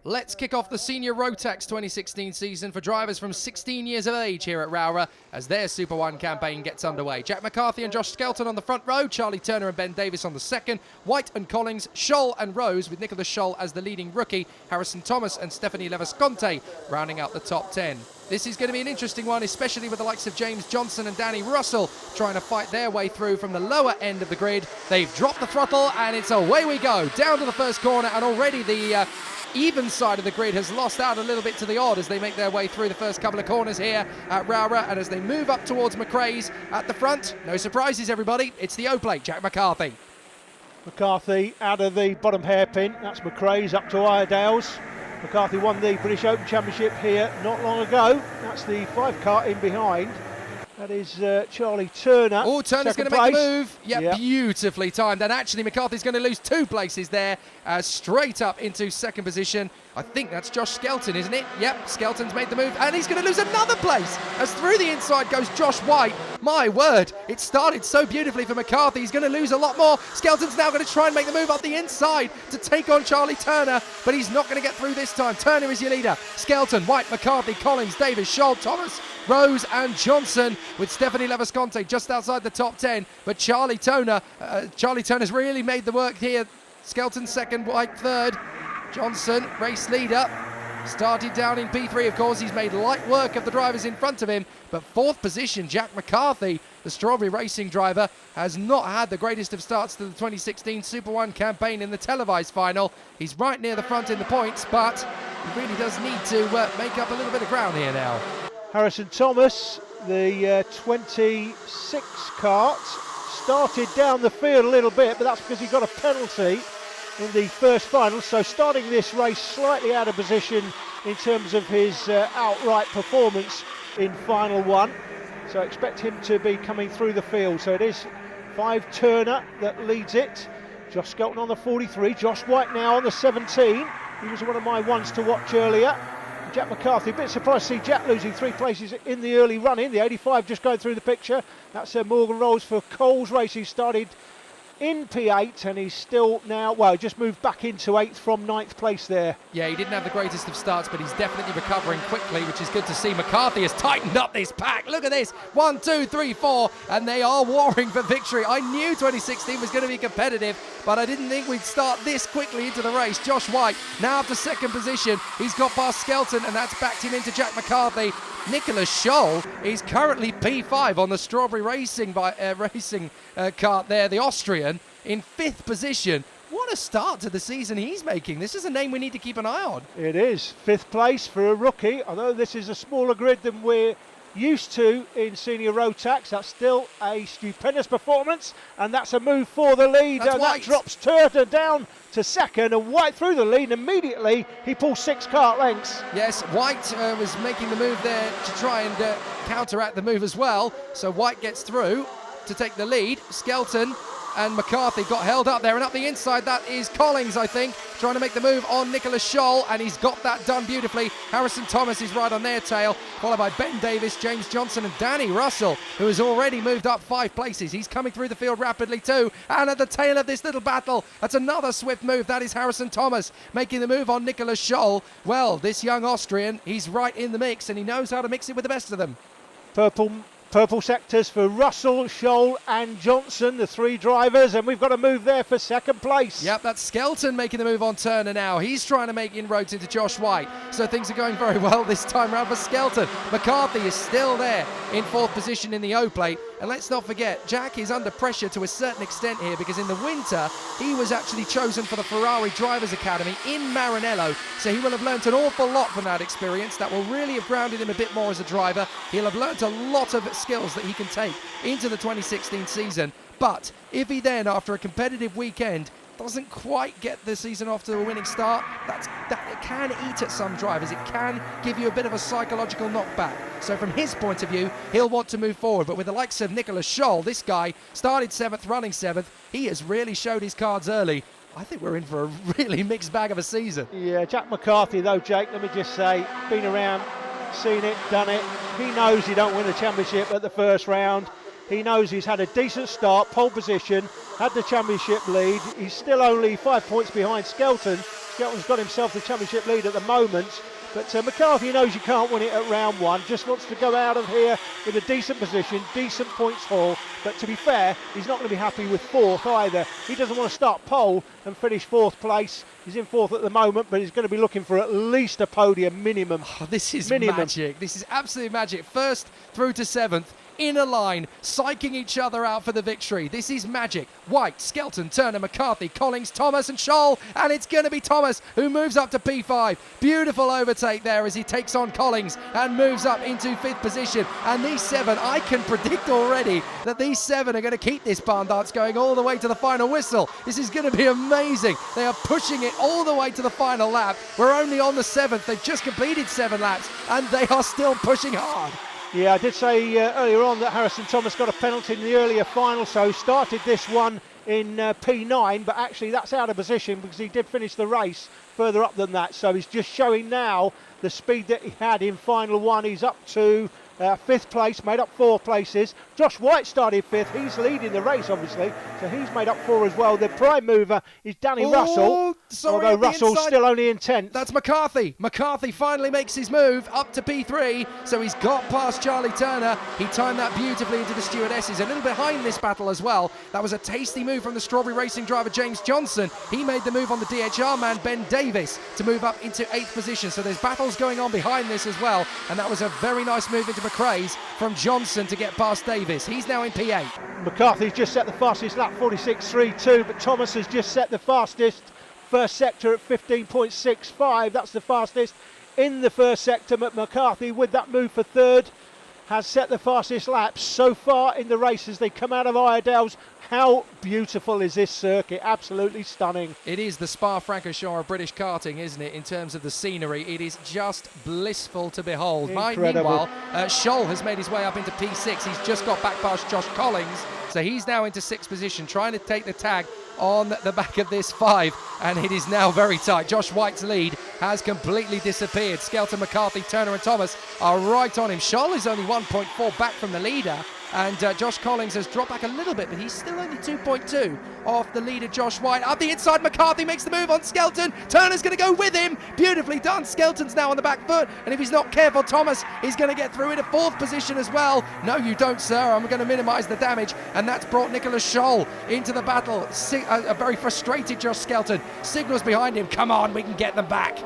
Let's kick off the Senior Rotax 2016 season for drivers from 16 years of age here at Rowrah as their Super 1 campaign gets underway. Jack McCarthy and Josh Skelton on the front row, Charlie Turner and Ben Davis on the second, White and Collins, Scholl and Rose with Nicholas Scholl as the leading rookie, Harrison Thomas and Stephanie Levasconte rounding out the top 10. This is going to be an interesting one, especially with the likes of James Johnson and Danny Russell trying to fight their way through from the lower end of the grid. They've dropped the throttle and it's away we go, down to the first corner, and already the even side of the grid has lost out a little bit to the odd as they make their way through the first couple of corners here at Rowrah, and as they move up towards McRae's at the front. No surprises, everybody. It's the O-plate, Jack McCarthy. McCarthy out of the bottom hairpin. That's McRae's up to Iredale's. McCarthy won the British Open Championship here not long ago. That's the 5 car in behind. That is Charlie Turner. Oh, Turner's going to make the move. Yeah, beautifully timed. And actually, McCarthy's going to lose 2 places there, straight up into second position. I think that's Josh Skelton, isn't it? Yep, Skelton's made the move, and he's going to lose another place as through the inside goes Josh White. My word, it started so beautifully for McCarthy. He's going to lose a lot more. Skelton's now going to try and make the move up the inside to take on Charlie Turner, but he's not going to get through this time. Turner is your leader. Skelton, White, McCarthy, Collins, Davis, Scholl, Thomas, Rose and Johnson with Stephanie Levasconte just outside the top 10. But Charlie Turner's really made the work here. Skelton second, White third. Johnson, race leader, started down in P3, of course. He's made light work of the drivers in front of him, but 4th position, Jack McCarthy, the Strawberry Racing driver, has not had the greatest of starts to the 2016 Super 1 campaign in the televised final. He's right near the front in the points, but he really does need to make up a little bit of ground here now. Harrison Thomas, the 26 kart, started down the field a little bit, but that's because he got a penalty in the first final, so starting this race slightly out of position in terms of his outright performance in final 1. So expect him to be coming through the field. So it is 5 Turner that leads it. Josh Skelton on the 43, Josh White now on the 17. He was one of my ones to watch earlier. Jack McCarthy, a bit surprised to see Jack losing 3 places in the early run-in. The 85 just going through the picture. That's Morgan Rolls for Coles Racing, started in P8, and he's still now, well, just moved back into 8th from 9th place there. Yeah, he didn't have the greatest of starts, but he's definitely recovering quickly, which is good to see. McCarthy has tightened up this pack. Look at this. 1, 2, 3, 4, and they are warring for victory. I knew 2016 was going to be competitive, but I didn't think we'd start this quickly into the race. Josh White now up to second position. He's got past Skelton, and that's backed him into Jack McCarthy. Nicholas Scholl is currently P5 on the Strawberry Racing kart there, the Austrian, in 5th position. What a start to the season he's making. This is a name we need to keep an eye on. It is 5th place for a rookie, although this is a smaller grid than we're used to in Senior Rotax. That's still a stupendous performance, and that's a move for the lead. That's and White. That drops Turner down to second, and White through the lead, and immediately he pulls 6 kart lengths. Yes, White was making the move there to try and counteract the move as well. So White gets through to take the lead. Skelton and McCarthy got held up there, and up the inside that is Collins, I think, trying to make the move on Nicholas Scholl, and he's got that done beautifully. Harrison Thomas is right on their tail, followed by Ben Davis, James Johnson and Danny Russell, who has already moved up 5 places. He's coming through the field rapidly too, and at the tail of this little battle, that's another swift move. That is Harrison Thomas making the move on Nicholas Scholl. Well, this young Austrian, he's right in the mix, and he knows how to mix it with the best of them. Purple sectors for Russell, Scholl and Johnson, the 3 drivers, and we've got a move there for second place. Yep, that's Skelton making the move on Turner now. He's trying to make inroads into Josh White, so things are going very well this time round for Skelton. McCarthy is still there in 4th position in the O-plate, and let's not forget, Jack is under pressure to a certain extent here, because in the winter, he was actually chosen for the Ferrari Drivers Academy in Maranello, so he will have learnt an awful lot from that experience. That will really have grounded him a bit more as a driver. He'll have learnt a lot of skills that he can take into the 2016 season. But if he then, after a competitive weekend, doesn't quite get the season off to a winning start, that it can eat at some drivers. It can give you a bit of a psychological knockback. So from his point of view, he'll want to move forward. But with the likes of Nicholas Scholl, this guy started 7th, running 7th. He has really showed his cards early. I think we're in for a really mixed bag of a season. Yeah, Jack McCarthy though, Jake, let me just say, been around, seen it, done it. He knows you don't win the championship at the first round. He knows he's had a decent start, pole position, had the championship lead. He's still only 5 points behind Skelton, Skelton's got himself the championship lead at the moment. But McCarthy knows you can't win it at round one, just wants to go out of here with a decent position, decent points haul. But to be fair, he's not going to be happy with fourth either. He doesn't want to start pole and finish fourth place. He's in fourth at the moment, but he's going to be looking for at least a podium minimum. Oh, this is magic. This is absolute magic. First through to seventh. In a line, psyching each other out for the victory. This is magic. White, Skelton, Turner, McCarthy, Collings, Thomas and Scholl, and it's going to be Thomas who moves up to P5. Beautiful overtake there as he takes on Collings and moves up into fifth position. And these seven, I can predict already that these seven are going to keep this barn dance going all the way to the final whistle. This is going to be amazing. They are pushing it all the way to the final lap. We're only on the seventh. They've just completed 7 laps and they are still pushing hard. Yeah, I did say earlier on that Harrison Thomas got a penalty in the earlier final, so started this one in P9, but actually that's out of position because he did finish the race further up than that. So he's just showing now the speed that he had in final one. He's up to fifth place, made up 4 places. Josh White started fifth. He's leading the race, obviously, so he's made up 4 as well. The prime mover is Danny Russell, although Russell's still only in 10th. That's McCarthy. McCarthy finally makes his move up to P3, so he's got past Charlie Turner. He timed that beautifully into the stewardesses. A little behind this battle as well. That was a tasty move from the Strawberry Racing driver James Johnson. He made the move on the DHR man Ben Davis to move up into 8th position. So there's battles going on behind this as well, and that was a very nice move into McRae's from Johnson to get past Davis. He's now in P8. McCarthy's just set the fastest lap, 46.32, but Thomas has just set the fastest first sector at 15.65. That's the fastest in the first sector. But McCarthy, with that move for third, has set the fastest laps so far in the race as they come out of Iredale's. How beautiful is this circuit? Absolutely stunning. It is the Spa-Francorchamps of British karting, isn't it, in terms of the scenery? It is just blissful to behold. Incredible. Meanwhile, Scholl has made his way up into P6. He's just got back past Josh Collings, so he's now into 6th position, trying to take the tag on the back of this 5, and it is now very tight. Josh White's lead has completely disappeared. Skelton, McCarthy, Turner and Thomas are right on him. Scholl is only 1.4 back from the leader, and Josh Collings has dropped back a little bit, but he's still only 2.2 off the leader Josh White. Up the inside, McCarthy makes the move on Skelton. Turner's going to go with him. Beautifully done. Skelton's now on the back foot, and if he's not careful, Thomas is going to get through into 4th position as well. No, you don't, sir. I'm going to minimise the damage, and that's brought Nicholas Scholl into the battle. A very frustrated Josh Skelton signals behind him. Come on, we can get them back.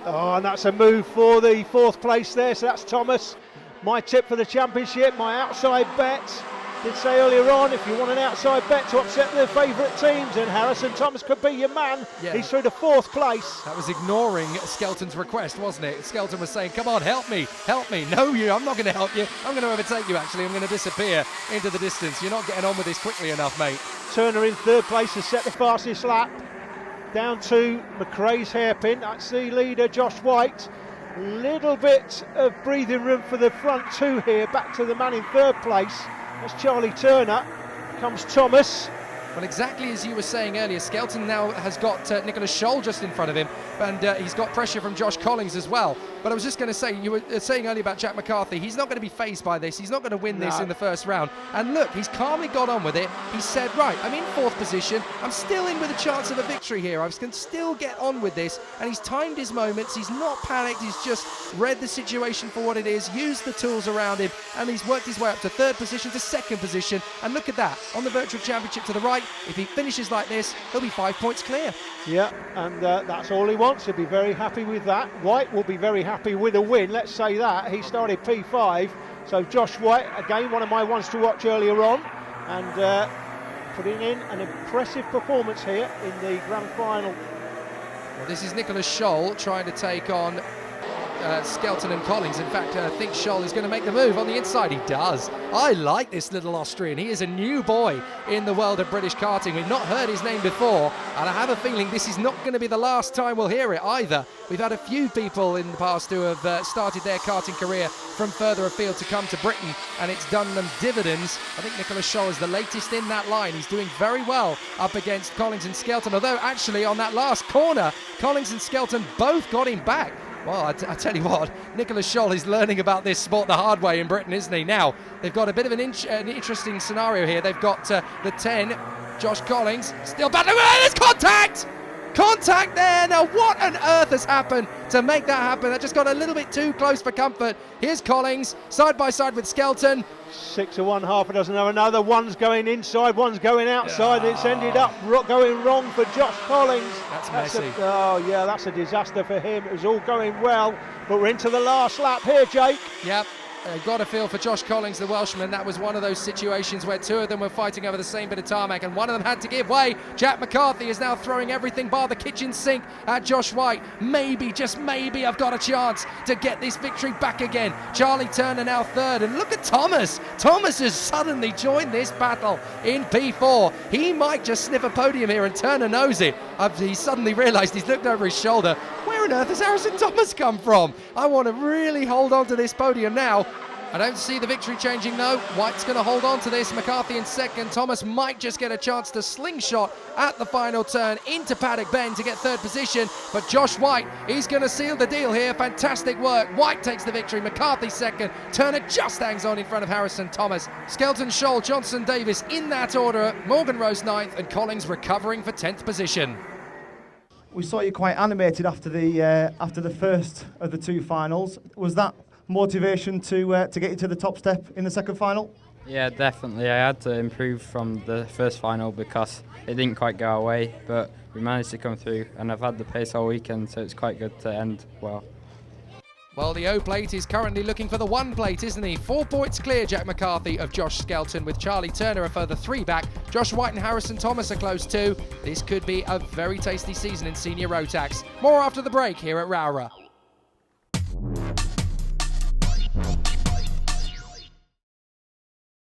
Oh, and that's a move for the 4th place there, so that's Thomas. My tip for the championship, my outside bet. Did say earlier on, if you want an outside bet to upset their favourite teams, and Harrison Thomas could be your man. Yeah. He's through to 4th place. That was ignoring Skelton's request, wasn't it? Skelton was saying, come on, help me, help me. No, I'm not going to help you. I'm going to overtake you, actually. I'm going to disappear into the distance. You're not getting on with this quickly enough, mate. Turner in 3rd place has set the fastest lap. Down to McRae's hairpin. That's the leader, Josh White. Little bit of breathing room for the front 2 here. Back to the man in 3rd place. That's Charlie Turner. Comes Thomas. Well, exactly as you were saying earlier, Skelton now has got Nicholas Scholl just in front of him, and he's got pressure from Josh Collings as well. But I was just going to say, you were saying earlier about Jack McCarthy, he's not going to be fazed by this. He's not going to win this in the first round. And look, he's calmly got on with it. He said, right, I'm in 4th position. I'm still in with a chance of a victory here. I can still get on with this. And he's timed his moments. He's not panicked. He's just read the situation for what it is, used the tools around him, and he's worked his way up to 3rd position to 2nd position. And look at that, on the Virtual Championship to the right, if he finishes like this, he'll be 5 points clear. Yeah, and that's all he wants. He'll be very happy with that. White will be very happy with a win, let's say that. He started P5, so Josh White, again, one of my ones to watch earlier on, and putting in an impressive performance here in the grand final. Well, this is Nicholas Scholl trying to take on Skelton and Collings. In fact, I think Scholl is going to make the move on the inside. He does. I like this little Austrian. He is a new boy in the world of British karting. We've not heard his name before, and I have a feeling this is not going to be the last time we'll hear it either. We've had a few people in the past who have started their karting career from further afield to come to Britain, and it's done them dividends. I think Nicholas Scholl is the latest in that line. He's doing very well up against Collings and Skelton, although actually on that last corner, Collings and Skelton both got him back. Well, I tell you what, Nicholas Scholl is learning about this sport the hard way in Britain, isn't he? Now, they've got a bit of an interesting scenario here. They've got the 10, Josh Collings, still battling. There's contact! Contact there. Now, what on earth has happened to make that happen? That just got a little bit too close for comfort. Here's Collings, side by side with Skelton. 6 of one, half a dozen of another. One's going inside, one's going outside. It's ended up going wrong for Josh Collings. That's messy. That's a disaster for him. It was all going well, but we're into the last lap here, Jake. Yep. Got a feel for Josh Collings, the Welshman. That was one of those situations where two of them were fighting over the same bit of tarmac and one of them had to give way. Jack McCarthy is now throwing everything bar the kitchen sink at Josh White. Maybe, just maybe, I've got a chance to get this victory back again. Charlie Turner now third, and look at Thomas. Thomas has suddenly joined this battle in P4. He might just sniff a podium here, and Turner knows it. He suddenly realised, he's looked over his shoulder. Where on earth has Harrison Thomas come from? I want to really hold on to this podium now. I don't see the victory changing, though. White's going to hold on to this. McCarthy in second. Thomas might just get a chance to slingshot at the final turn into Paddock Bend to get third position. But Josh White, he's going to seal the deal here. Fantastic work. White takes the victory. McCarthy second. Turner just hangs on in front of Harrison Thomas. Skelton, Scholl, Johnson, Davis in that order. Morgan Rose ninth and Collings recovering for 10th position. We saw you quite animated after the first of the two finals. Was that motivation to get you to the top step in the second final? Yeah, definitely. I had to improve from the first final because it didn't quite go our way, but we managed to come through, and I've had the pace all weekend, so it's quite good to end well. Well, the O plate is currently looking for the 1 plate, isn't he? 4 points clear, Jack McCarthy, of Josh Skelton, with Charlie Turner a further 3 back. Josh White and Harrison Thomas are close too. This could be a very tasty season in senior Rotax. More after the break here at Rowrah.